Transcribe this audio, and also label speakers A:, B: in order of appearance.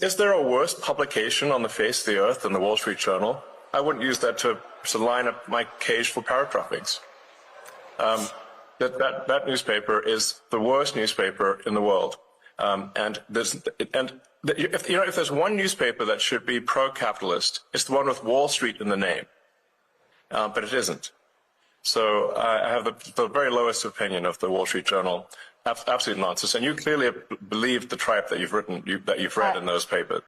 A: Is there a worse publication on the face of the earth than the Wall Street Journal? I wouldn't use that to line up my cage for parrot droppings. That newspaper is the worst newspaper in the world. If there's one newspaper that should be pro-capitalist, it's the one with Wall Street in the name. But it isn't. So I have the very lowest opinion of the Wall Street Journal. Absolute nonsense. And you clearly believe the tripe that you've read in those papers.